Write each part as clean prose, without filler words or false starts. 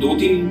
2-3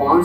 5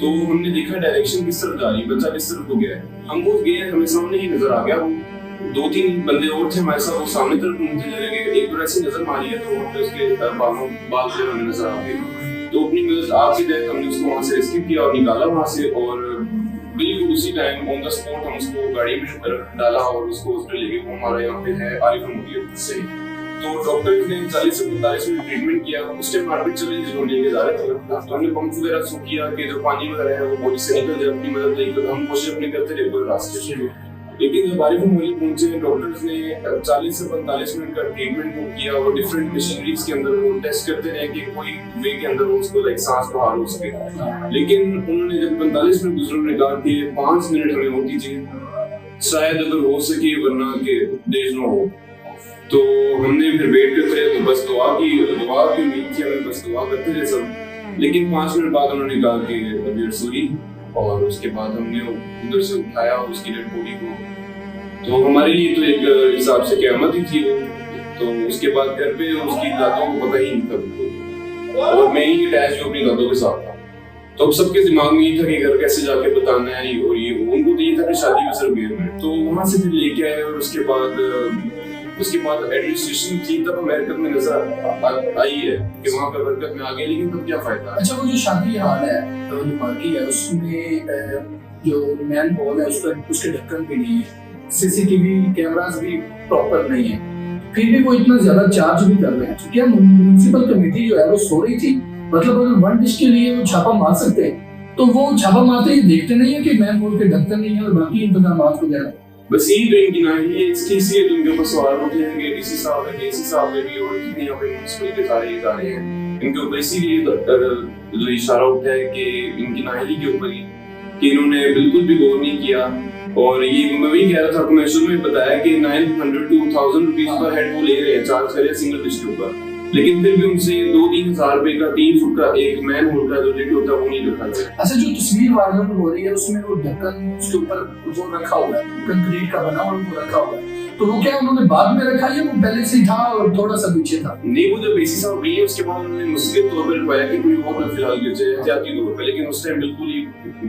تو ہم نے دیکھا ڈائریکشن کس طرف جا رہی ہے, بچہ کس طرف کو گیا ہے. ہم وہ گئے, ہمیں سامنے ہی نظر آ گیا, وہ 2-3 بندے اور تھے ہمارے ساتھ, وہ سامنے طرف مجھے چلے گئے. ایک بار ایسی نظر ماری ہے تو وہاں پہ اس کے بال جو ہمیں نظر آ گئے, تو اپنی مدد آپ کی جائے ہم نے اس کو وہاں سے ریسکیو کیا اور نکالا وہاں سے, اور بالکل اسی ٹائم آن دا اسپاٹ ہم اس کو گاڑی میں ڈالا اور اس کو ہاسپٹل لے گئے. وہ ہمارا یہاں پہ ہے عارف المولیہ سے. تو ڈاکٹر نے 40 سے 45 منٹ ٹریٹمنٹ کیا. اس ٹائم ہارٹ بیٹ چل رہی تھی, لے کے جا رہے تھے, تو ہم نے پمپ وغیرہ سو کیا کہ جو پانی وغیرہ ہے وہ باڈی سے نکل جائے, اپنی مدد لے کر ہم کوشش اپنی کرتے رہے کوئی راستے سے. لیکن جب عارف المولیہ پہنچے, ڈاکٹرز نے 40 سے 45 منٹ کا ٹریٹمنٹ کو کیا اور ڈفرینٹ مشینریز کے اندر وہ ٹیسٹ کرتے رہے کہ کوئی وے کے اندر اس کو لائک سانس بحال ہو سکے. لیکن انہوں نے جب 45 منٹ گزروں نے کہا کہ 5 منٹ ہمیں اور دیجیے, شاید اگر ہو سکے, ورنہ کہ دیر نہ ہو. تو ہم نے پھر ویٹ کرتے رہے, تو بس دعا کی امید تھی ہمیں, بس دعا کرتے رہے سب. لیکن 5 منٹ بعد انہوں نے کہا کہ ابھی آر سوری, اور اس کے بعد ہم نے ادھر سے اٹھایا اس کی ڈیڈ باڈی کو. تو ہمارے لیے تو ایک حساب سے قیامت ہی تھی وہ. تو اس کے بعد گھر پہ اس کی دادوں کو پتہ ہی نہیں تھا بالکل, اور میں ہی اٹیچ ہوں اپنی دادوں کے ساتھ تھا. تو اب سب کے دماغ میں یہ تھا کہ گھر کیسے جا کے بتانا ہے, اور یہ ان کو تو یہ تھا کہ شادی میں صرف گئے میں. تو وہاں سے پھر لے کے آئے, اور اس کے بعد ایڈمنسٹریشن تھی تب امریکہ میں نظر آئی ہے کہ وہاں پہ برکت میں آ گئی, لیکن تب کیا فائدہ. اچھا, وہ جو شادی ہال ہے جو پارٹی ہے, اس میں جو مین ہال ہے اس کے ڈھکن بھی نہیں ہے, CCTV کیمراز بھی پراپر نہیں ہے, پھر بھی وہ اتنا زیادہ چارج بھی کر رہے ہیں. کیا میونسپل کمیٹی جو ہے وہ سو رہی تھی؟ مطلب اگر 1 ڈش کے لیے وہ چھاپا مار سکتے تو وہ چھاپا مارتے یہ دیکھتے نہیں ہے کہ مین ہال کے ڈھکن نہیں ہے اور باقی انتظامات وغیرہ. بس یہی تو ان کی نااہلی ہے. اس کی لیے تو ان کے اوپر سوال اٹھے ہیں کہ DC صاحب ہے, KC صاحب ہے بھی, اور جتنے یہاں پہ میونسپل کے سارے ادارے ہیں ان کے اوپر اسی لیے جو اشارہ اٹھا ہے کہ ان کی نااہلی کے اوپر ہی, کہ انہوں نے بالکل بھی غور نہیں کیا. اور یہ میں وہی کہہ رہا تھا, میں شروع میں بتایا کہ 900 to 1000 روپیز پر ہیڈ وہ لے رہے ہیں, چارج کر رہے ہیں سنگل ڈش کے اوپر, لیکن پھر بھی ان سے 2-3 ہزار روپے کا 3 فٹ کا ایک مین ہول کا جو ریٹ ہوتا ہے وہ نہیں رکھا جائے. اچھا, جو تصویر وائرل ہو رہی ہے اس میں وہ ڈھکن اس کے اوپر وہ رکھا ہوا ہے, کنکریٹ کا بنا اور وہ رکھا ہوا ہے, تو وہ کیا انہوں نے بعد میں رکھا یا وہ پہلے سے ہی تھا اور تھوڑا سا پیچھے تھا؟ نہیں, وہ جب KC صاحب گئی اس کے بعد انہوں نے مسجد طور پر رکھوایا کہ کوئی اور نہ فی الحال گر جائے احتیاطی طور پر, لیکن اس ٹائم بالکل ہی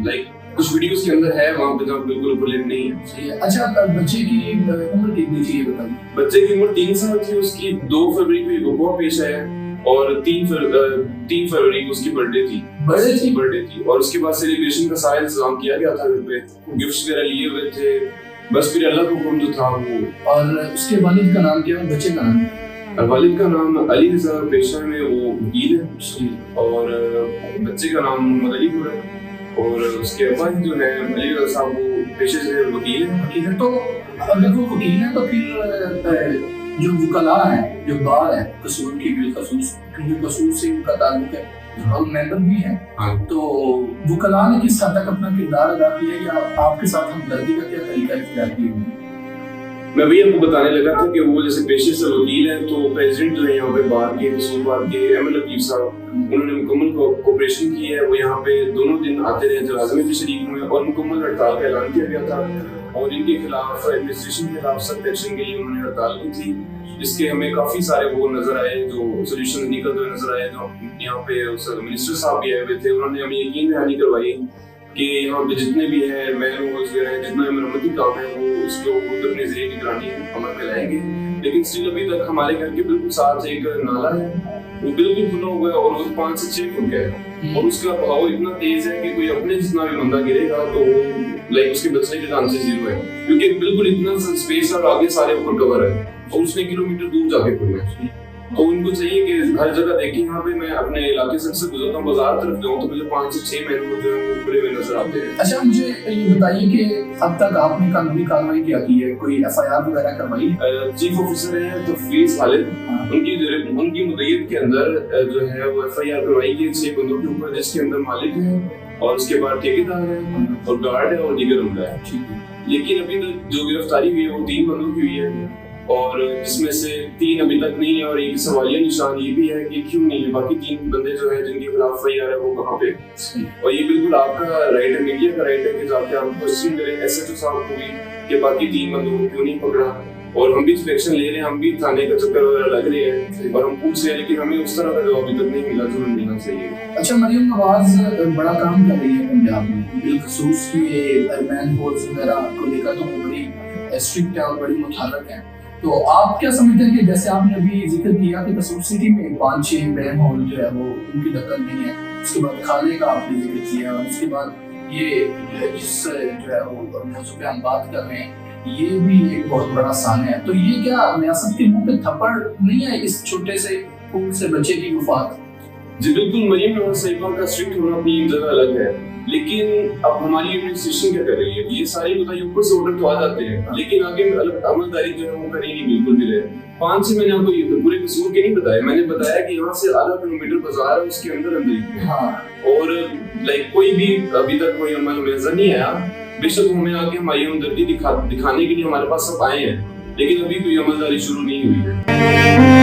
لائک کچھ ویڈیوز کے اندر ہے وہاں پہ جہاں بالکل بلٹ نہیں ہے. اچھا, بچے کی عمر کتنی تھی یہ بتائیے؟ بچے کی عمر 3 سال تھی. اس کی 2 فروری کو یہ وقوع پیش آیا, اور 3 فروری کو اس کی برتھ ڈے تھی, اور اس کے بعد سیلیبریشن کا سارا انتظام کیا گیا تھا گھر پہ, گفٹس وغیرہ لیے ہوئے تھے, بس پھر اللہ کا حکم جو تھا وہ. اور اس کے والد کا نام کیا ہے, بچے کا نام؟ والد کا نام علی رضا پیشہ میں وہ وکیل ہے, اور بچے کا نام محمد علی پور ہے, اور اس کے ابا جو ہے علی رضا صاحب وہ پیشے سے وکیل ہے. تو اگر وہ وکیل ہیں تو پھر جو وکلاء ہیں, جو بار ہے قصور کی, بالخصوص قصور سے ان کا تعلق ہے اور ممبر بھی ہیں, تو وکلاء نے کس حد تک اپنا کردار ادا کیا یا آپ کے ساتھ ہمدردی کا کیا طریقہ اختیار کیا؟ میں بھی آپ کو بتانے لگا تھا کہ وہ جیسے پیشے سے وکیل ہیں, تو پریزیڈنٹ جو ہے یہاں پہ بار کے قصور بار کے ML لطیف صاحب, انہوں نے مکمل کوپریشن کی ہے. وہ یہاں پہ دونوں دن آتے رہے, جنازے میں بھی شریک ہوئے, اور مکمل ہڑتال کا اعلان کیا گیا تھا, اور ان کے خلاف ایڈمنسٹریشن کے خلاف سخت ایکشن کے لیے انہوں نے ہڑتال کی تھی, جس کے ہمیں کافی سارے وہ نظر آئے جو سولوشن نکلتے ہوئے نظر آئے. جو یہاں پہ منسٹر صاحب بھی آئے ہوئے تھے, انہوں نے ہمیں یقین دہانی کروائی کہ یہاں پہ جتنے بھی ہیں مین ہولز وغیرہ ہیں, جتنا مرمتی کام ہے وہ اس کے اوپر اپنے ذریعے نگرانی عمل میں لائیں گے. لیکن اسٹل ابھی تک ہمارے گھر کے بالکل ساتھ ایک نالا ہے, وہ بالکل کھلا ہوا ہے, اور وہ 5 سے 6 فٹ کا ہے, اور اس کا بہاؤ اتنا تیز ہے کہ کوئی اپنے جتنا بھی بندہ گرے گا تو وہ لائک اس کے بچنے کے چانسز 0 ہے, کیونکہ بالکل اتنا اسپیس اور آگے سارے اوپر کور ہے, اور اس میں کلومیٹر دور جا کے پڑنا ہے. تو ان کو چاہیے کہ ہر جگہ دیکھیں. یہاں پہ میں اپنے علاقے سے اکثر گزرتا ہوں, بازار طرف جاؤں تو مجھے 5 سے 6 مین جو ہیں وہ کھلے ہوئے نظر آتے ہیں. اچھا, مجھے یہ بتائیے کہ اب تک آپ نے قانونی کارروائی کیا کی ہے, کوئی FIR وغیرہ کروائی؟ چیف آفیسر ہیں تفویض خالد, ان کی مدعیت کے اندر جو ہے وہ FIR کروائی گئی 6 بندوں کے اوپر, جس کے اندر مالک ہیں, اور اس کے بعد ٹھیکیدار ہیں, اور گارڈ ہے, اور دیگر عملہ ہے. لیکن ابھی تک جو گرفتاری ہوئی ہے وہ 3 بندوں کی ہوئی ہے, اور جس میں سے 3 ابھی تک نہیں ہے, اور ایک سوالیہ نشان یہ بھی ہے کہ کیوں نہیں ہے. باقی 3 بندے جو ہیں جن کے خلاف FIR ہے وہ کہاں پہ, اور یہ بالکل آپ کا رائٹ ہے, میڈیا کا رائٹ ہے کہ جا کے آپ کوشچن کریں SHO صاحب کو بھی کہ باقی 3 بندوں کو کیوں نہیں پکڑا, اور ہم بھی ایکشن لے رہے ہیں, ہم بھی تھانے کا چکر وغیرہ لگ رہے ہیں اور ہم پوچھ رہے ہیں, لیکن ہمیں اس طرح کا جواب ابھی تک نہیں ملا جو ہمیں ملنا چاہیے. اچھا, مریم نواز بڑا کام کر رہی ہے پنجاب میں, بالخصوص یہ مین ہولز وغیرہ کو لے کر تو بڑی اسٹرکٹ ہے اور بڑی متحرک ہے. تو آپ کیا سمجھتے ہیں کہ جیسے آپ نے ابھی ذکر کیا کہ قصور سٹی میں 5-6 مین ہول جو ہے وہ ان کی دخل نہیں ہے, اس کے بعد کھالے کا آپ نے ذکر کیا, اور اس کے بعد یہ جس جو ہے وہ موضوع پہ ہم بات کر رہے ہیں یہ بھی ایک بہت بڑا سان ہے. تو یہ کیا ریاست کے منہ پہ تھپڑ نہیں ہے اس چھوٹے سے پھول سے بچے کی وفات؟ جی بالکل, مریم نواز صاحبہ کا اسٹرکٹ ہونا اپنی جگہ الگ ہے, لیکن اب ہماری ایڈمنسٹریشن کیا کر رہی ہے, یہ ساری بتائیے اوپر سے آرڈر تو آ جاتے ہیں لیکن آگے عملداری جو ہے وہ کری نہیں بالکل بھی رہے. 5 سے میں نے آپ کو یہ پورے قصور کے نہیں بتایا, میں نے بتایا کہ یہاں سے آدھا کلومیٹر بازار ہے, اس کے اندر ہی اور لائک کوئی بھی ابھی تک کوئی عمل نظر نہیں آیا. بے شک ہمیں آگے ہماری ہمدردی دکھانے کے لیے ہمارے پاس سب آئے ہیں, لیکن ابھی کوئی عملداری شروع نہیں ہوئی ہے.